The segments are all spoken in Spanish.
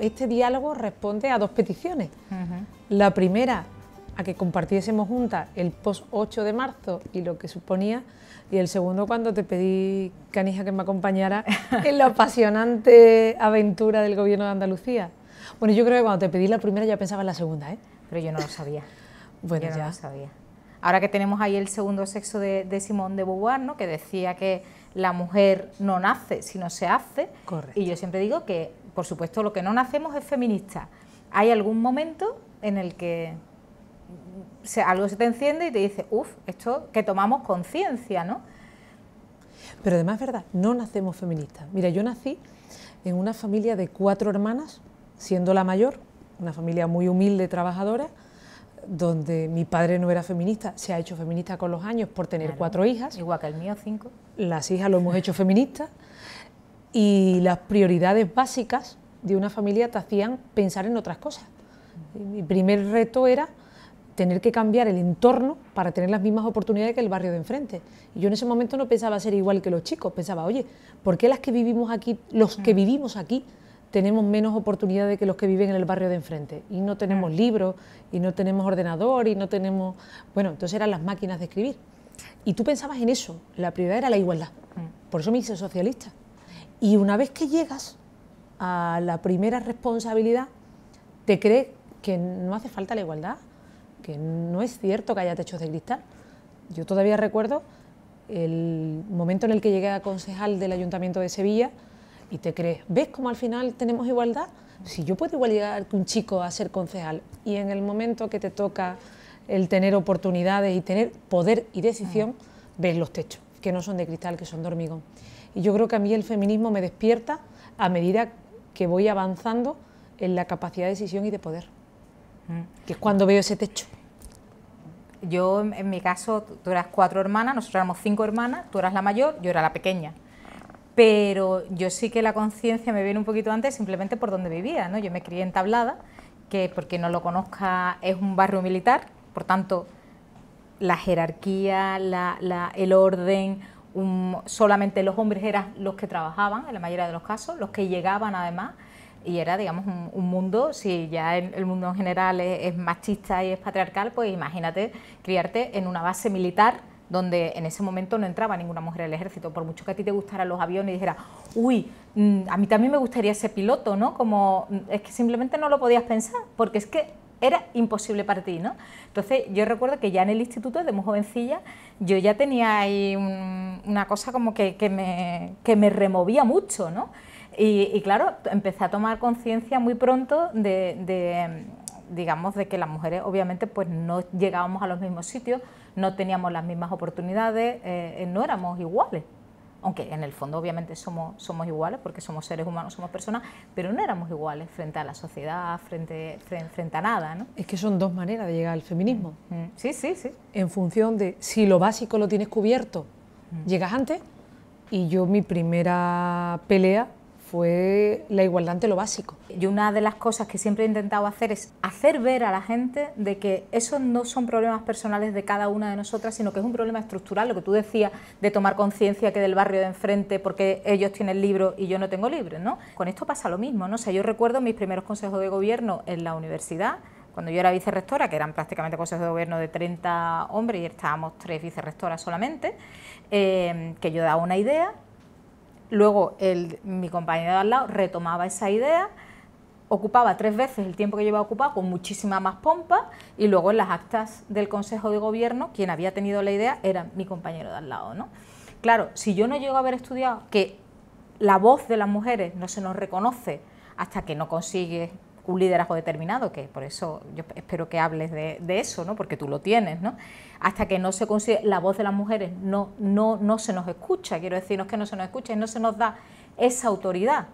este diálogo responde a dos peticiones. La primera, a que compartiésemos juntas el post 8 de marzo y lo que suponía, y el segundo cuando te pedí, Canija, que me acompañara en la apasionante aventura del Gobierno de Andalucía. Bueno, yo creo que cuando te pedí la primera ya pensaba en la segunda, ¿eh? Pero yo no lo sabía. Bueno, yo no ya lo sabía. Ahora que tenemos ahí el segundo sexo de Simone de Beauvoir, ¿no?, que decía que la mujer no nace, sino se hace. Correcto. Y yo siempre digo que, por supuesto, lo que no nacemos es feminista. Hay algún momento en el que algo se te enciende y te dice, uff, esto que tomamos conciencia, ¿no? Pero además es verdad, no nacemos feministas. Mira, yo nací en una familia de 4 hermanas, siendo la mayor, una familia muy humilde, trabajadora, donde mi padre no era feminista, se ha hecho feminista con los años por tener 4 hijas. Igual que el mío, 5. Las hijas lo hemos hecho feministas, y las prioridades básicas de una familia te hacían pensar en otras cosas. Mi primer reto era tener que cambiar el entorno para tener las mismas oportunidades que el barrio de enfrente. Y yo en ese momento no pensaba ser igual que los chicos, pensaba, oye, ¿por qué las que vivimos aquí, los que vivimos aquí, tenemos menos oportunidades que los que viven en el barrio de enfrente? Y no tenemos libros, y no tenemos ordenador, y no tenemos... Bueno, entonces eran las máquinas de escribir. Y tú pensabas en eso, la prioridad era la igualdad. Por eso me hice socialista. Y una vez que llegas a la primera responsabilidad, te crees que no hace falta la igualdad, que no es cierto que haya techos de cristal. Yo todavía recuerdo el momento en el que llegué a concejal del Ayuntamiento de Sevilla y te crees, ¿ves cómo al final tenemos igualdad? Si yo puedo igual llegar que un chico a ser concejal, y en el momento que te toca el tener oportunidades y tener poder y decisión, ves los techos, que no son de cristal, que son de hormigón. Y yo creo que a mí el feminismo me despierta a medida que voy avanzando en la capacidad de decisión y de poder, que es cuando veo ese techo. Yo, en mi caso, tú eras 4 hermanas, nosotros éramos 5 hermanas, tú eras la mayor, yo era la pequeña. Pero yo sí que la conciencia me viene un poquito antes simplemente por donde vivía, ¿no? Yo me crié en Tablada, que, por quien no lo conozca, es un barrio militar, por tanto, la jerarquía, el orden, solamente los hombres eran los que trabajaban, en la mayoría de los casos, los que llegaban además, y era, digamos, un mundo, si ya el mundo en general es machista y es patriarcal, pues imagínate criarte en una base militar donde en ese momento no entraba ninguna mujer al ejército, por mucho que a ti te gustaran los aviones y dijeras, uy, a mí también me gustaría ser piloto, ¿no? Como, es que simplemente no lo podías pensar, porque es que era imposible para ti, ¿no? Entonces yo recuerdo que ya en el instituto, de muy jovencilla, yo ya tenía ahí una cosa como que me removía mucho, ¿no? Y claro, empecé a tomar conciencia muy pronto digamos, de que las mujeres obviamente pues no llegábamos a los mismos sitios, no teníamos las mismas oportunidades, no éramos iguales. Aunque en el fondo obviamente somos iguales porque somos seres humanos, somos personas, pero no éramos iguales frente a la sociedad, frente a nada, ¿no? Es que son dos maneras de llegar al feminismo. Sí, sí, sí. En función de si lo básico lo tienes cubierto, llegas antes, y yo mi primera pelea fue la igualdad ante lo básico. Y una de las cosas que siempre he intentado hacer es hacer ver a la gente de que esos no son problemas personales de cada una de nosotras, sino que es un problema estructural, lo que tú decías de tomar conciencia que del barrio de enfrente, porque ellos tienen libros y yo no tengo libros, ¿no? Con esto pasa lo mismo, ¿no? O sea, yo recuerdo mis primeros consejos de gobierno en la universidad, cuando yo era vicerrectora, que eran prácticamente consejos de gobierno de 30 hombres y estábamos 3 vicerrectoras solamente, que yo daba una idea. Luego mi compañero de al lado retomaba esa idea, ocupaba 3 veces el tiempo que llevaba ocupado con muchísima más pompa, y luego en las actas del Consejo de Gobierno quien había tenido la idea era mi compañero de al lado, ¿no? Claro, si yo no llego a haber estudiado que la voz de las mujeres no se nos reconoce hasta que no consigues un liderazgo determinado, que por eso yo espero que hables de eso, ¿no? Porque tú lo tienes, ¿no? Hasta que no se consigue, la voz de las mujeres no se nos escucha, quiero decir, no es que no se nos escuche, no se nos da esa autoridad,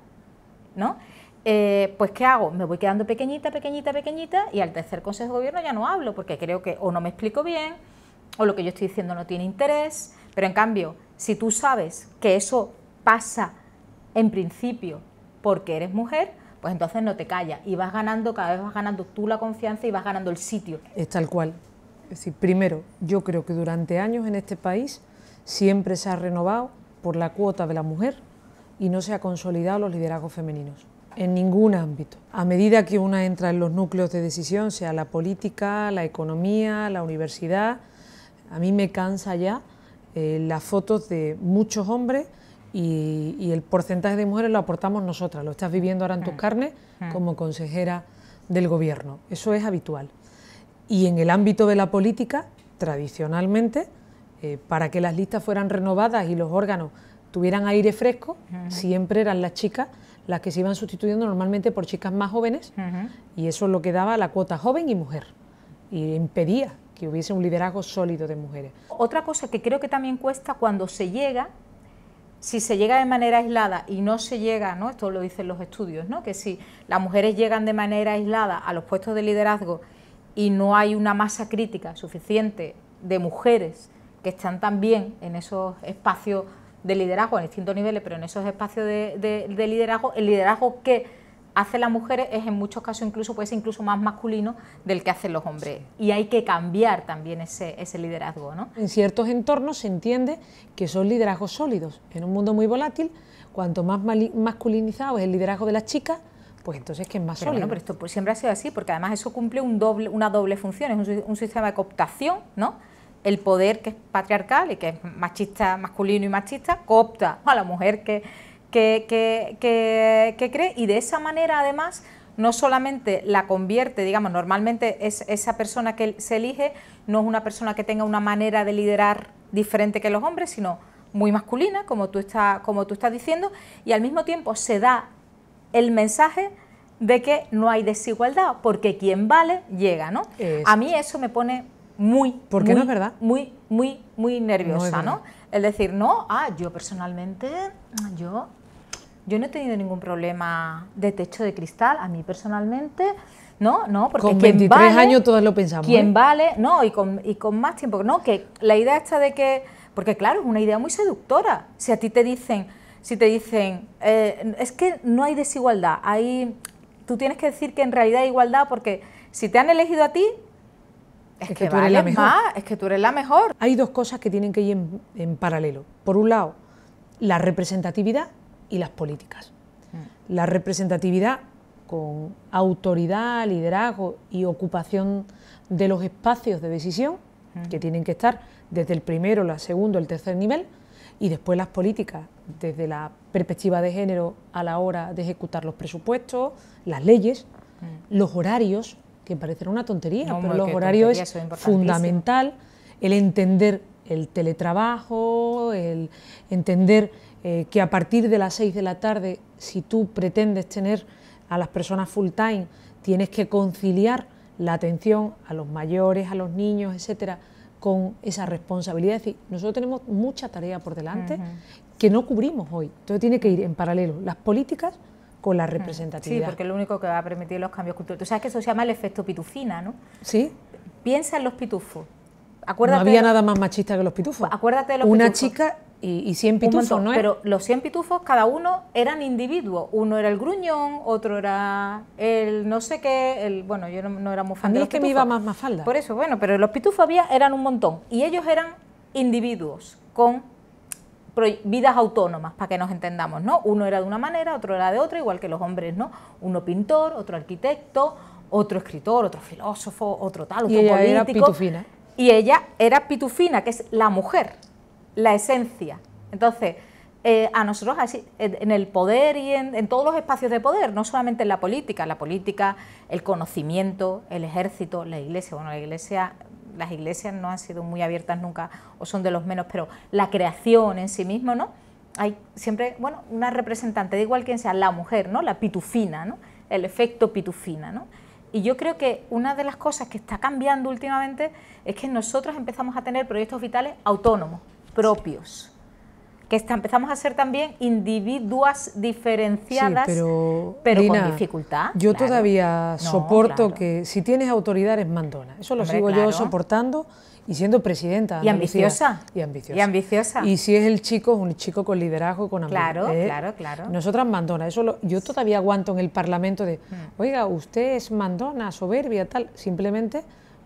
¿no? Pues ¿qué hago? Me voy quedando pequeñita, pequeñita, pequeñita, y al tercer Consejo de Gobierno ya no hablo, porque creo que o no me explico bien, o lo que yo estoy diciendo no tiene interés. Pero en cambio, si tú sabes que eso pasa en principio porque eres mujer, pues entonces no te callas y vas ganando, cada vez vas ganando tú la confianza y vas ganando el sitio. Es tal cual. Es decir, primero, yo creo que durante años en este país siempre se ha renovado por la cuota de la mujer y no se ha consolidado los liderazgos femeninos. En ningún ámbito. A medida que una entra en los núcleos de decisión, sea la política, la economía, la universidad, a mí me cansa ya las fotos de muchos hombres y el porcentaje de mujeres lo aportamos nosotras, lo estás viviendo ahora en tus carnes como consejera del gobierno, eso es habitual. Y en el ámbito de la política, tradicionalmente, para que las listas fueran renovadas y los órganos tuvieran aire fresco, siempre eran las chicas las que se iban sustituyendo normalmente por chicas más jóvenes, y eso es lo que daba la cuota joven y mujer, y impedía que hubiese un liderazgo sólido de mujeres. Otra cosa que creo que también cuesta cuando se llega, si se llega de manera aislada y no se llega, ¿no? Esto lo dicen los estudios, ¿no? Que si las mujeres llegan de manera aislada a los puestos de liderazgo y no hay una masa crítica suficiente de mujeres que están también en esos espacios de liderazgo, en distintos niveles, pero en esos espacios de liderazgo, el liderazgo que hacen las mujeres es en muchos casos incluso puede ser incluso más masculino del que hacen los hombres, y hay que cambiar también ese liderazgo, ¿no? En ciertos entornos se entiende que son liderazgos sólidos. En un mundo muy volátil, cuanto más masculinizado es el liderazgo de las chicas, pues entonces que es más sólido. Bueno, pero esto pues siempre ha sido así, porque además eso cumple una doble función, es un sistema de cooptación, ¿no? El poder, que es patriarcal y que es machista, masculino y machista, coopta a la mujer que cree, y de esa manera además no solamente la convierte, digamos, normalmente es esa persona que se elige, no es una persona que tenga una manera de liderar diferente que los hombres, sino muy masculina, como tú estás diciendo, y al mismo tiempo se da el mensaje de que no hay desigualdad, porque quien vale llega, ¿no? A mí eso me pone porque no es verdad, muy nerviosa, ¿no? Es decir, yo personalmente, yo no he tenido ningún problema de techo de cristal, a mí personalmente, no, porque con 23 años todos lo pensamos. Quien vale, no, y con más tiempo, no, que la idea esta de que, porque claro, es una idea muy seductora, si a ti te dicen, es que no hay desigualdad, tú tienes que decir que en realidad hay igualdad, porque si te han elegido a ti, es que tú eres la mejor. Es que tú eres la mejor. Hay dos cosas que tienen que ir en paralelo. Por un lado, la representatividad y las políticas. La representatividad con autoridad, liderazgo y ocupación de los espacios de decisión, que tienen que estar desde el primero, el segundo, el tercer nivel, y después las políticas desde la perspectiva de género a la hora de ejecutar los presupuestos, las leyes, los horarios, que parecerá una tontería, pero los horarios es fundamental, el entender el teletrabajo, el entender que a partir de las 6 de la tarde, si tú pretendes tener a las personas full time, tienes que conciliar la atención a los mayores, a los niños, etcétera, con esa responsabilidad. Es decir, nosotros tenemos mucha tarea por delante que no cubrimos hoy, entonces tiene que ir en paralelo las políticas con la representatividad. Sí, porque es lo único que va a permitir los cambios culturales. Tú sabes que eso se llama el efecto pitufina, ¿no? Sí. Piensa en los pitufos. Acuérdate, no había nada más machista que los pitufos. Acuérdate de los Una pitufos. chica y 100 pitufos, ¿no es? Pero los 100 pitufos, cada uno eran individuos. Uno era el gruñón, otro era el no sé qué, bueno, yo no era muy fan de los pitufos. A mí es que me iba más mafalda. Por eso, bueno, pero los pitufos eran un montón. Y ellos eran individuos con vidas autónomas, para que nos entendamos, ¿no? Uno era de una manera, otro era de otra, igual que los hombres, ¿no? Uno pintor, otro arquitecto, otro escritor, otro filósofo, otro tal, otro político. Y ella era pitufina. Y ella era pitufina, que es la mujer, la esencia. Entonces, a nosotros así, en el poder y en todos los espacios de poder, no solamente en la política, el conocimiento, el ejército, la iglesia, bueno, las iglesias no han sido muy abiertas nunca, o son de los menos, pero la creación en sí mismo, ¿no? Hay siempre, bueno, una representante, da igual quién sea, la mujer, ¿no? La pitufina, ¿no? El efecto pitufina, ¿no? Y yo creo que una de las cosas que está cambiando últimamente es que nosotros empezamos a tener proyectos vitales autónomos, propios, que empezamos a ser también individuas diferenciadas, sí, pero Lina, con dificultad. Yo todavía soporto que si tienes autoridad eres mandona. Eso lo sigo yo soportando y siendo presidenta. Y ambiciosa. Y ambiciosa. Y ambiciosa. Y si es el chico, es un chico con liderazgo, con ambición. Claro. Nosotras mandona. Eso yo todavía aguanto en el Parlamento de, oiga, usted es mandona, soberbia, tal, simplemente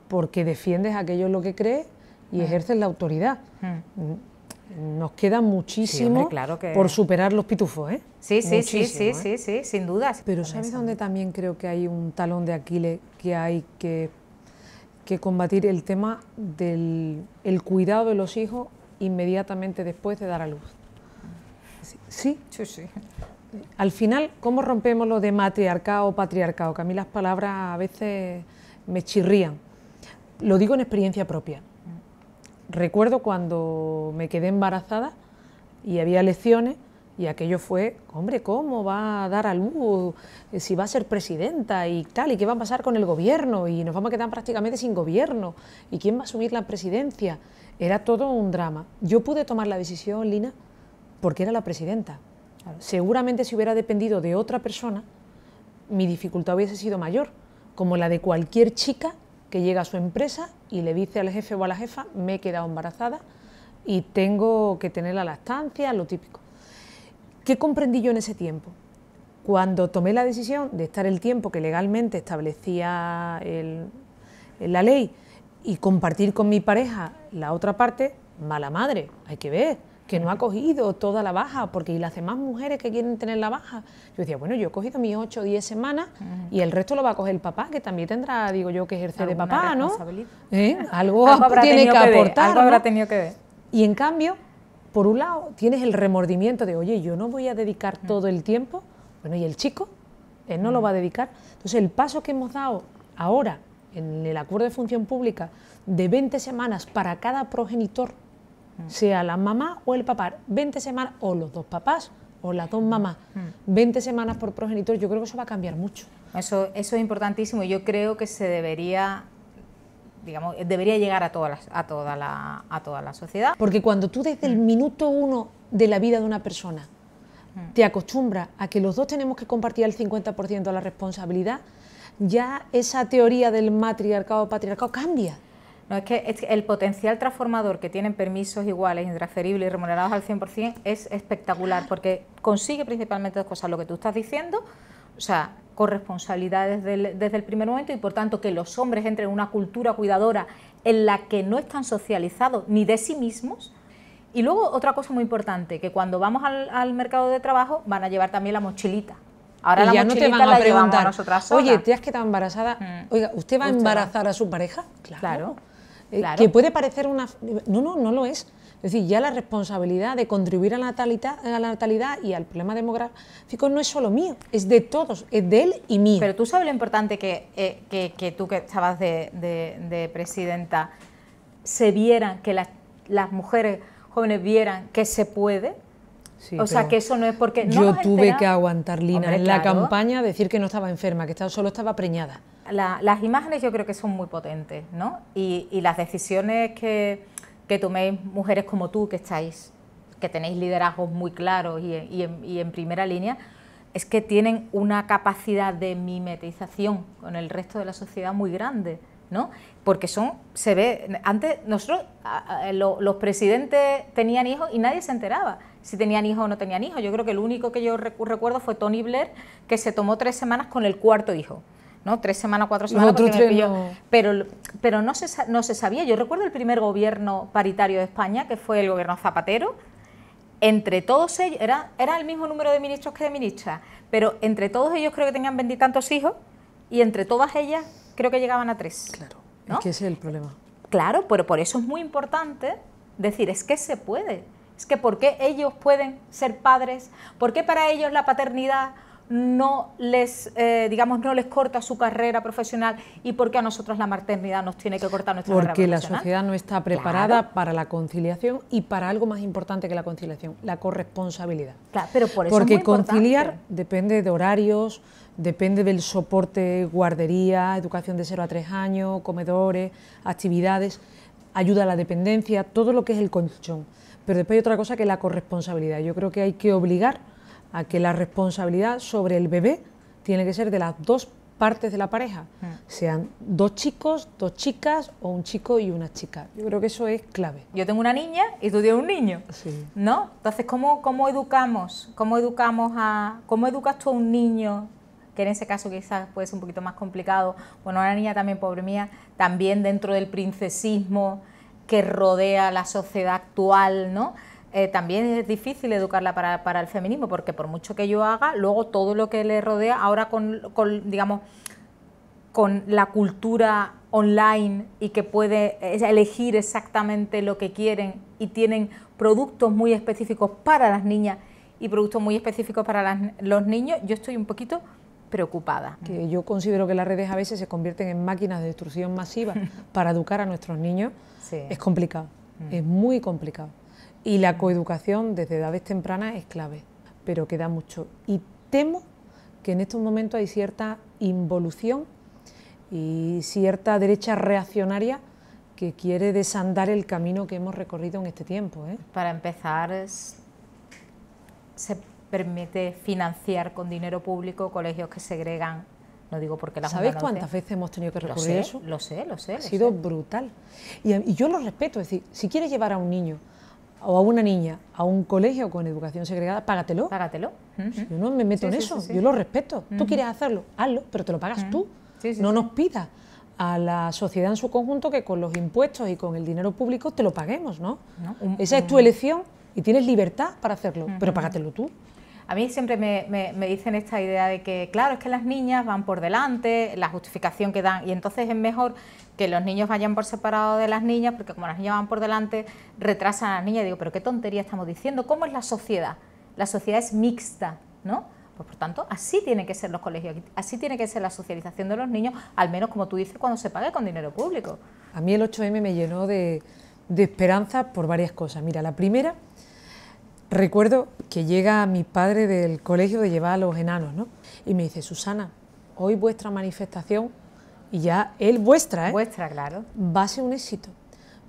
porque defiendes aquello en lo que crees y ejerces la autoridad. Nos queda muchísimo hombre, claro que... por superar los pitufos, ¿eh? Sí, sin duda. Pero ¿sabes dónde también creo que hay un talón de Aquiles que hay que combatir? El tema del cuidado de los hijos inmediatamente después de dar a luz. Sí. Al final, ¿cómo rompemos lo de matriarcado o patriarcado? Que a mí las palabras a veces me chirrían. Lo digo en experiencia propia. Recuerdo cuando me quedé embarazada y había elecciones y aquello fue, hombre, ¿cómo va a dar a luz? Si va a ser presidenta y tal, ¿y qué va a pasar con el gobierno? Y nos vamos a quedar prácticamente sin gobierno. ¿Y quién va a asumir la presidencia? Era todo un drama. Yo pude tomar la decisión, Lina, porque era la presidenta. Seguramente si hubiera dependido de otra persona, mi dificultad hubiese sido mayor, como la de cualquier chica que llega a su empresa y le dice al jefe o a la jefa, me he quedado embarazada y tengo que tener la lactancia, lo típico. ¿Qué comprendí yo en ese tiempo? Cuando tomé la decisión de estar el tiempo que legalmente establecía la ley y compartir con mi pareja la otra parte, mala madre, hay que ver, que no ha cogido toda la baja, porque y las demás mujeres que quieren tener la baja. Yo decía, bueno, yo he cogido mis 8 o 10 semanas y el resto lo va a coger el papá, que también tendrá, digo yo, que ejercer de papá, ¿no? Algo tiene que aportar, algo habrá tenido que ver. Y en cambio, por un lado, tienes el remordimiento de, oye, yo no voy a dedicar todo el tiempo, bueno, y el chico, él no lo va a dedicar. Entonces, el paso que hemos dado ahora, en el acuerdo de función pública, de 20 semanas para cada progenitor, sea la mamá o el papá, 20 semanas, o los dos papás, o las dos mamás, 20 semanas por progenitor, yo creo que eso va a cambiar mucho. Eso es importantísimo, yo creo que se debería, digamos, debería llegar a toda la sociedad. Porque cuando tú desde el minuto 1 de la vida de una persona te acostumbras a que los dos tenemos que compartir el 50% de la responsabilidad, ya esa teoría del matriarcado o patriarcado cambia. No, es que el potencial transformador que tienen permisos iguales, intransferibles y remunerados al 100% es espectacular, porque consigue principalmente dos cosas, lo que tú estás diciendo, o sea, corresponsabilidad desde el primer momento y por tanto que los hombres entren en una cultura cuidadora en la que no están socializados ni de sí mismos. Y luego otra cosa muy importante, que cuando vamos al mercado de trabajo van a llevar también la mochilita. Ahora y ya no te van a preguntar, oye, ¿te has quedado embarazada? Oiga, ¿usted va a embarazar a su pareja? Claro. Que puede parecer una... No lo es. Es decir, ya la responsabilidad de contribuir a la natalidad y al problema demográfico no es solo mío, es de todos, es de él y mío. Pero tú sabes lo importante que tú que estabas de presidenta, se vieran, que las mujeres jóvenes vieran que se puede. Sí, o sea, que eso no es porque... Yo tuve que aguantar, Lina, en la campaña decir que no estaba enferma, que solo estaba preñada. Las imágenes yo creo que son muy potentes, ¿no? Y las decisiones que toméis mujeres como tú, que tenéis liderazgos muy claros y en primera línea, es que tienen una capacidad de mimetización con el resto de la sociedad muy grande, ¿no? Porque se ve, antes nosotros, los presidentes tenían hijos y nadie se enteraba si tenían hijos o no tenían hijos. Yo creo que el único que yo recuerdo fue Tony Blair, que se tomó 3 semanas con el cuarto hijo, ¿no? 3 semanas, 4 semanas, porque me pilló. Pero no se sabía. Yo recuerdo el primer gobierno paritario de España, que fue el gobierno Zapatero. Entre todos ellos, era el mismo número de ministros que de ministras, pero entre todos ellos creo que tenían 20 y tantos hijos, y entre todas ellas creo que llegaban a 3. Claro, ¿no? Es que ese es el problema. Claro, pero por eso es muy importante decir, es que se puede. Es que ¿por qué ellos pueden ser padres? ¿Por qué para ellos la paternidad no les corta su carrera profesional y por qué a nosotros la maternidad nos tiene que cortar nuestra carrera profesional? Porque la sociedad no está preparada para la conciliación y para algo más importante que la conciliación, la corresponsabilidad. Claro, pero por eso porque es muy conciliar importante. depende de horarios, depende del soporte, guardería, educación de 0 a 3 años, comedores, actividades, ayuda a la dependencia, todo lo que es el colchón. Pero después hay otra cosa que es la corresponsabilidad. Yo creo que hay que obligar a que la responsabilidad sobre el bebé tiene que ser de las dos partes de la pareja, sean 2 chicos, 2 chicas o un chico y una chica. Yo creo que eso es clave. Yo tengo una niña y tú tienes un niño, sí. ¿no? Entonces, ¿cómo educas tú a un niño, que en ese caso quizás puede ser un poquito más complicado? Bueno, una niña también, pobre mía, también dentro del princesismo que rodea la sociedad actual, ¿no? también es difícil educarla para el feminismo, porque por mucho que yo haga, luego todo lo que le rodea, ahora digamos, con la cultura online y que puede elegir exactamente lo que quieren y tienen productos muy específicos para las niñas y productos muy específicos para los niños, yo estoy un poquito preocupada. Que yo considero que las redes a veces se convierten en máquinas de destrucción masiva para educar a nuestros niños. Sí. Es complicado, es muy complicado. Y la coeducación desde edades tempranas es clave, pero queda mucho. Y temo que en estos momentos hay cierta involución y cierta derecha reaccionaria que quiere desandar el camino que hemos recorrido en este tiempo. Para empezar, se permite financiar con dinero público colegios que segregan, no digo porque la Junta ¿Sabes cuántas veces hemos tenido que recurrir a eso? Lo sé. Ha sido brutal. Y yo lo respeto, es decir, si quieres llevar a un niño o a una niña a un colegio con educación segregada, págatelo. Págatelo. Yo no me meto en eso, yo lo respeto. Tú quieres hacerlo, hazlo, pero te lo pagas tú. No nos pidas a la sociedad en su conjunto que con los impuestos y con el dinero público te lo paguemos, ¿no? Esa es tu elección y tienes libertad para hacerlo, pero págatelo tú. A mí siempre me dicen esta idea de que, claro, es que las niñas van por delante, la justificación que dan, y entonces es mejor que los niños vayan por separado de las niñas, porque como las niñas van por delante, retrasan a las niñas. Y digo, pero qué tontería estamos diciendo, ¿cómo es la sociedad? La sociedad es mixta, ¿no? Pues por tanto, así tienen que ser los colegios, así tiene que ser la socialización de los niños, al menos como tú dices, cuando se pague con dinero público. A mí el 8M me llenó de esperanza por varias cosas. Mira, la primera, recuerdo que llega mi padre del colegio de llevar a los enanos, ¿no? Y me dice, Susana, hoy vuestra manifestación, y ya él vuestra, Vuestra, claro. Va a ser un éxito.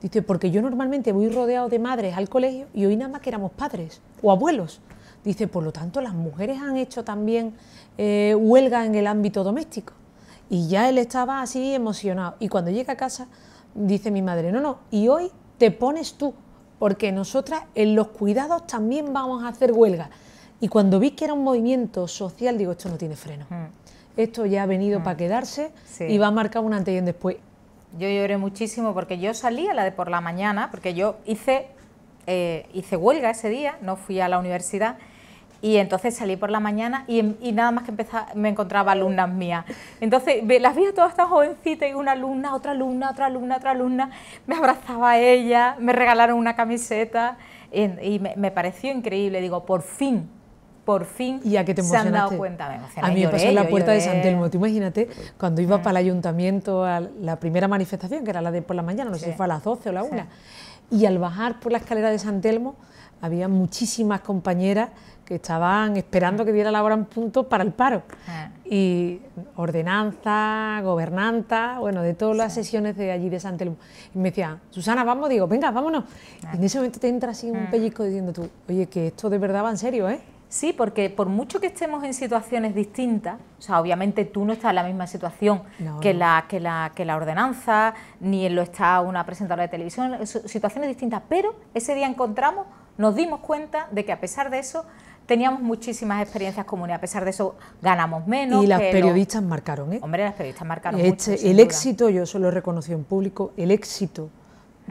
Dice, porque yo normalmente voy rodeado de madres al colegio y hoy nada más que éramos padres o abuelos. Dice, por lo tanto, las mujeres han hecho también huelga en el ámbito doméstico. Y ya él estaba así emocionado. Y cuando llega a casa, dice mi madre, no, y hoy te pones tú, porque nosotras en los cuidados también vamos a hacer huelga. Y cuando vi que era un movimiento social, digo, esto no tiene freno. Esto ya ha venido para quedarse y va a marcar un antes y un después. Yo lloré muchísimo porque yo salí a la de por la mañana, porque yo hice huelga ese día, no fui a la universidad, y entonces salí por la mañana y nada más que me encontraba alumnas mías. Entonces las vi todas tan jovencitas y una alumna, otra alumna, otra alumna, otra alumna, me abrazaba a ella, me regalaron una camiseta y me pareció increíble. Digo, por fin ¿y a qué te se han dado cuenta? Me emocioné, a mí me pasó en la puerta de San Telmo. Tú imagínate, cuando iba para el ayuntamiento a la primera manifestación, que era la de por la mañana, no sé si fue a las 12 o la 1, y al bajar por la escalera de San Telmo había muchísimas compañeras que estaban esperando que diera la hora en punto para el paro. Y ordenanza, gobernanza, bueno, de todas las sesiones de allí de San Telmo. Y me decían, Susana, vamos, digo, venga, vámonos. Y en ese momento te entra así un pellizco diciendo tú, oye, que esto de verdad va en serio, ¿eh? Sí, porque por mucho que estemos en situaciones distintas, o sea, obviamente tú no estás en la misma situación que la ordenanza, ni lo está una presentadora de televisión, situaciones distintas, pero ese día nos dimos cuenta de que a pesar de eso teníamos muchísimas experiencias comunes, a pesar de eso ganamos menos. Y las periodistas marcaron, ¿eh? Hombre, las periodistas marcaron mucho. El éxito, yo eso lo he reconocido en público, el éxito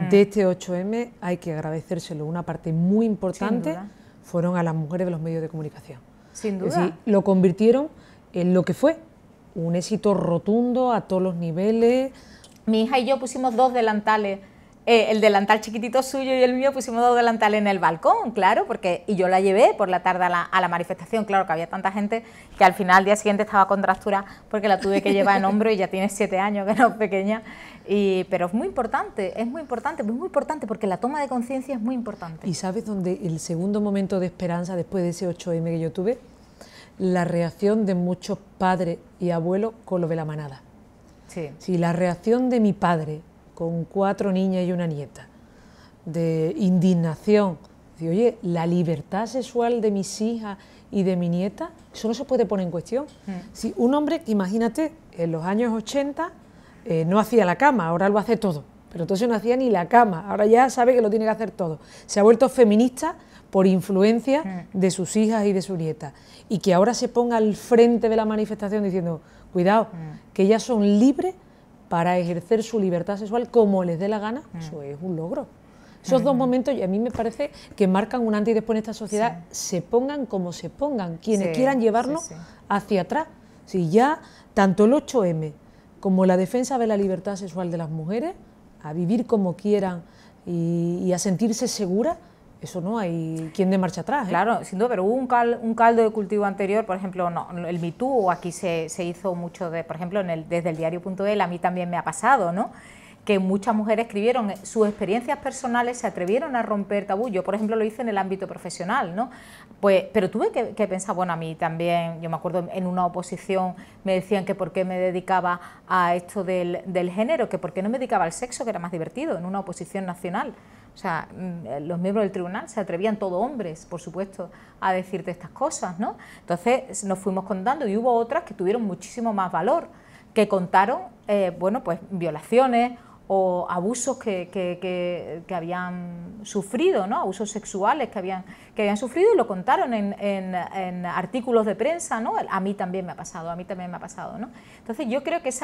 de este 8M hay que agradecérselo, una parte muy importante fueron a las mujeres de los medios de comunicación. Sin duda. Es decir, lo convirtieron en lo que fue, un éxito rotundo a todos los niveles. Mi hija y yo pusimos 2 delantales, el delantal chiquitito suyo y el mío, pusimos 2 delantales en el balcón, claro, y yo la llevé por la tarde a la manifestación, claro que había tanta gente que al final, al día siguiente, estaba contractura porque la tuve que llevar en hombro y ya tiene 7 años, que no es pequeña, pero es muy importante porque la toma de conciencia es muy importante. ¿Y sabes dónde el segundo momento de esperanza después de ese 8M que yo tuve? La reacción de muchos padres y abuelos con lo de la manada. Sí, la reacción de mi padre con 4 niñas y una nieta, de indignación, de, oye, la libertad sexual de mis hijas y de mi nieta, eso no se puede poner en cuestión. Si un hombre, imagínate, en los años 80 no hacía la cama, ahora lo hace todo, pero entonces no hacía ni la cama, ahora ya sabe que lo tiene que hacer todo. Se ha vuelto feminista por influencia de sus hijas y de su nieta, y que ahora se ponga al frente de la manifestación diciendo, cuidado, que ellas son libres para ejercer su libertad sexual como les dé la gana, eso es un logro. Esos dos momentos, y a mí me parece que marcan un antes y después en esta sociedad, se pongan como se pongan, quienes quieran llevarnos hacia atrás. Si ya tanto el 8M como la defensa de la libertad sexual de las mujeres, a vivir como quieran y a sentirse seguras, eso no hay quien dé marcha atrás. Claro, sin duda, pero hubo un caldo de cultivo anterior, por ejemplo, el Me Too, aquí se hizo mucho, por ejemplo, desde el diario.el, a mí también me ha pasado, ¿no?, que muchas mujeres escribieron sus experiencias personales, se atrevieron a romper tabú. Yo, por ejemplo, lo hice en el ámbito profesional, ¿no? Pues, pero tuve que pensar, bueno, a mí también, yo me acuerdo en una oposición me decían que por qué me dedicaba a esto del género, que por qué no me dedicaba al sexo, que era más divertido, en una oposición nacional. O sea, los miembros del tribunal se atrevían, todos hombres, por supuesto, a decirte estas cosas, ¿no? Entonces nos fuimos contando y hubo otras que tuvieron muchísimo más valor, que contaron, bueno, pues violaciones o abusos que habían sufrido, ¿no?, abusos sexuales que habían sufrido, y lo contaron en artículos de prensa, ¿no? A mí también me ha pasado, ¿no? Entonces yo creo que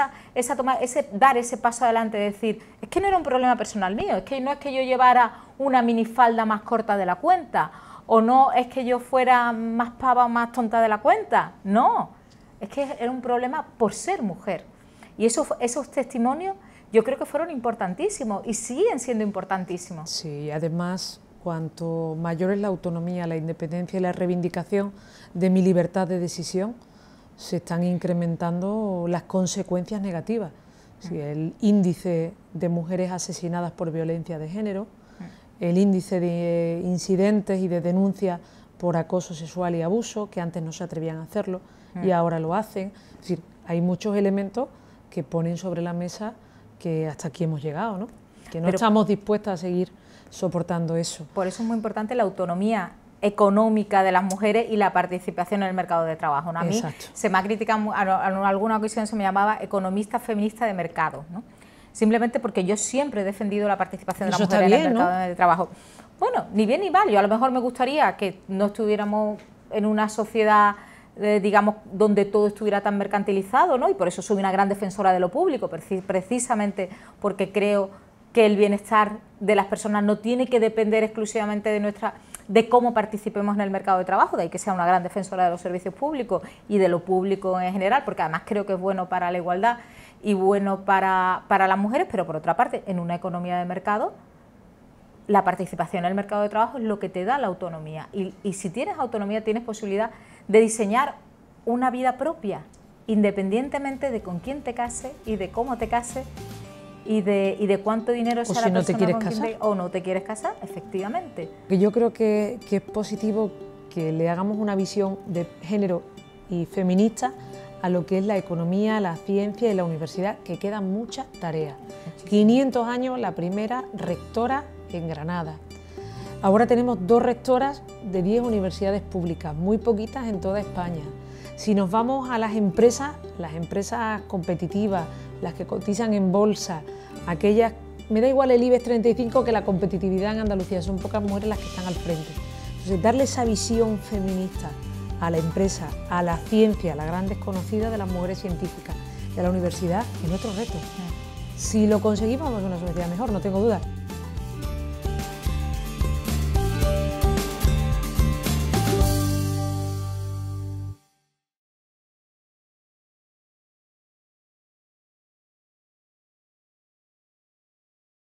dar ese paso adelante, de decir, es que no era un problema personal mío, es que no es que yo llevara una minifalda más corta de la cuenta, o no es que yo fuera más pava o más tonta de la cuenta, no, es que era un problema por ser mujer. Y esos testimonios yo creo que fueron importantísimos y siguen siendo importantísimos. Sí, además, cuanto mayor es la autonomía, la independencia y la reivindicación de mi libertad de decisión, se están incrementando las consecuencias negativas. Sí, el índice de mujeres asesinadas por violencia de género, el índice de incidentes y de denuncias por acoso sexual y abuso, que antes no se atrevían a hacerlo y ahora lo hacen. Es decir, hay muchos elementos que ponen sobre la mesa que hasta aquí hemos llegado, ¿no? Que no estamos dispuestas a seguir soportando eso. Por eso es muy importante la autonomía económica de las mujeres y la participación en el mercado de trabajo, ¿no? A mí se me ha criticado, en alguna ocasión se me llamaba economista feminista de mercado, ¿no? Simplemente porque yo siempre he defendido la participación de las mujeres en el mercado de trabajo. Bueno, ni bien ni mal, yo a lo mejor me gustaría que no estuviéramos en una sociedad digamos, donde todo estuviera tan mercantilizado, ¿no? Y por eso soy una gran defensora de lo público, precisamente porque creo que el bienestar de las personas no tiene que depender exclusivamente de cómo participemos en el mercado de trabajo, de ahí que sea una gran defensora de los servicios públicos y de lo público en general, porque además creo que es bueno para la igualdad y bueno para las mujeres, pero por otra parte, en una economía de mercado, la participación en el mercado de trabajo es lo que te da la autonomía, y si tienes autonomía tienes posibilidad de diseñar una vida propia, independientemente de con quién te cases y de cómo te cases y de cuánto dinero sea la persona con quien o no te quieres casar, efectivamente. Yo creo que es positivo que le hagamos una visión de género y feminista a lo que es la economía, la ciencia y la universidad, que quedan muchas tareas. 500 años la primera rectora en Granada. Ahora tenemos 2 rectoras de 10 universidades públicas, muy poquitas en toda España. Si nos vamos a las empresas competitivas, las que cotizan en bolsa, aquellas, me da igual el IBEX 35 que la competitividad en Andalucía, son pocas mujeres las que están al frente. Entonces, darle esa visión feminista a la empresa, a la ciencia, la gran desconocida de las mujeres científicas, de la universidad, es nuestro reto. Si lo conseguimos, vamos a una sociedad mejor, no tengo dudas.